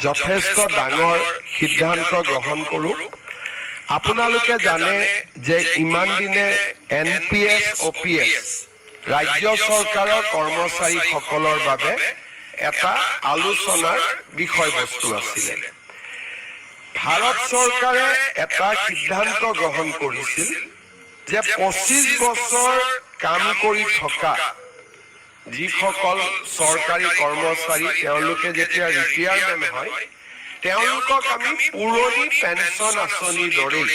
যথেষ্ট ডাঙৰ সিদ্ধান্ত গ্ৰহণ কৰোঁ। আপোনালোকে জানে যে ইমান দিনে NPS OPS ৰাজ্য চৰকাৰৰ কৰ্মচাৰীসকলৰ বাবে এটা আলোচনাৰ বিষয়বস্তু আছিলে। ভাৰত চৰকাৰে এটা সিদ্ধান্ত গ্ৰহণ কৰিছিল যে 25 বছৰ কাম কৰি থকা যিসকল চৰকাৰী কৰ্মচাৰী তেওঁলোকে যেতিয়া ৰিটায়াৰমেণ্ট হয় তেওঁলোকক আমি পুৰণি পেঞ্চন আঁচনিৰ দৰেই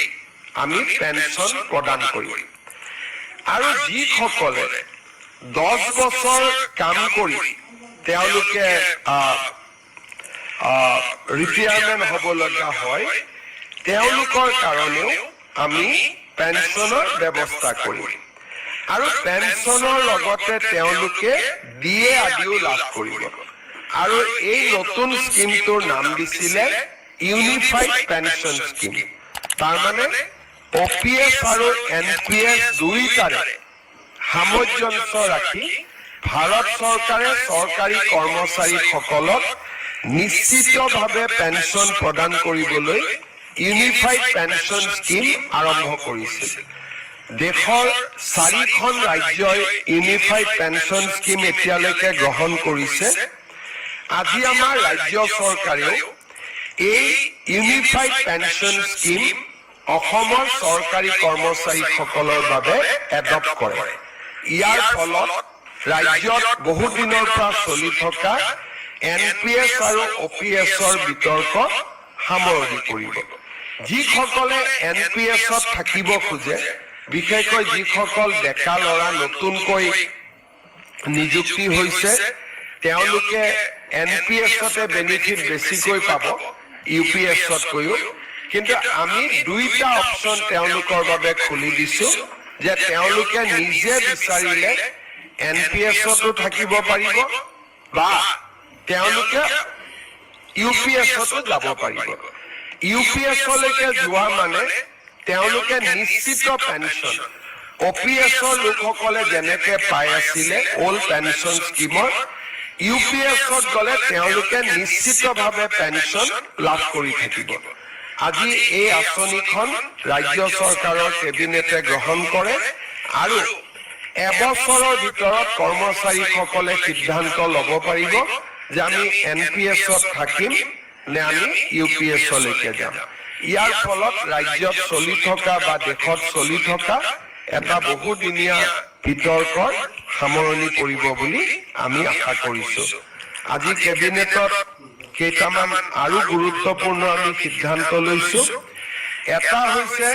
আমি পেঞ্চন প্ৰদান কৰিম। আৰু যিসকলে 10 বছৰ কাম কৰি তেওঁলোকে ৰিটায়াৰমেণ্ট হ'বলগীয়া হয় তেওঁলোকৰ কাৰণেও আমি পেঞ্চনৰ ব্যৱস্থা কৰিম। আৰু পেঞ্চনৰ লগতে তেওঁলোকে DA আদিও লাভ কৰিব। আৰু এই নতুন স্কিমটোৰ নাম দিছিলে ইউনিফাইড পেঞ্চন স্কিম। তাৰমানে OPS আৰু NPS দুইটাৰে সামঞ্জস্য ৰাখি ভাৰত চৰকাৰে চৰকাৰী কৰ্মচাৰীসকলক নিশ্চিতভাৱে পেঞ্চন প্ৰদান কৰিবলৈ ইউনিফাইড পেঞ্চন স্কিম আৰম্ভ কৰিছিল। দেশৰ 4খন ৰাজ্যই ইউনিফাইড পেঞ্চন স্কিম এতিয়ালৈকে গ্ৰহণ কৰিছে। আজি আমাৰ ৰাজ্য চৰকাৰেও এই ইউনিফাইড পেঞ্চন স্কিম অসমৰ চৰকাৰী কৰ্মচাৰীসকলৰ বাবে এডপ্ট কৰে। ইয়াৰ ফলত ৰাজ্যত বহুদিনৰ পৰা চলি থকা NPS আৰু OPSৰ বিতৰ্ক সামৰণি পৰিব। যিসকলে NPSত থাকিব খোজে, বিশেষকৈ যিসকল ডেকা ল'ৰা নতুনকৈ নিযুক্তি হৈছে তেওঁলোকে NPSতে বেনিফিট বেছিকৈ পাব UPSতকৈও। কিন্তু আমি দুইটা অপশ্যন তেওঁলোকৰ বাবে খুলি দিছো যে তেওঁলোকে নিজে বিচাৰিলে NPSতো থাকিব পাৰিব বা তেওঁলোকে UPSতো যাব পাৰিব। UPSলৈকে যোৱা মানে তেওঁলোকে নিশ্চিত পেঞ্চন OPSৰ লোকসকলে যেনেকে পাই আছিলে অল্ড পেঞ্চন স্কিমৰ, UPSত গ'লে তেওঁলোকে নিশ্চিতভাৱে পেঞ্চন লাভ কৰি থাকিব। আজি এই আঁচনিখন ৰাজ্য চৰকাৰৰ কেবিনেটে গ্ৰহণ কৰে আৰু এবছৰৰ ভিতৰত কৰ্মচাৰীসকলে সিদ্ধান্ত ল'ব পাৰিব যে আমি NPSত থাকিম নে আমি UPSলৈকে যাম। ইয়াৰ ফলত ৰাজ্যত চলি থকা বা দেশত চলি থকা এটা বহুদিনীয়া বিতৰ্কৰ সামৰণি পৰিব বুলি আমি আশা কৰিছো। আজি কেবিনেটত কেইটামান আৰু গুৰুত্বপূৰ্ণ আমি সিদ্ধান্ত লৈছো। এটা হৈছে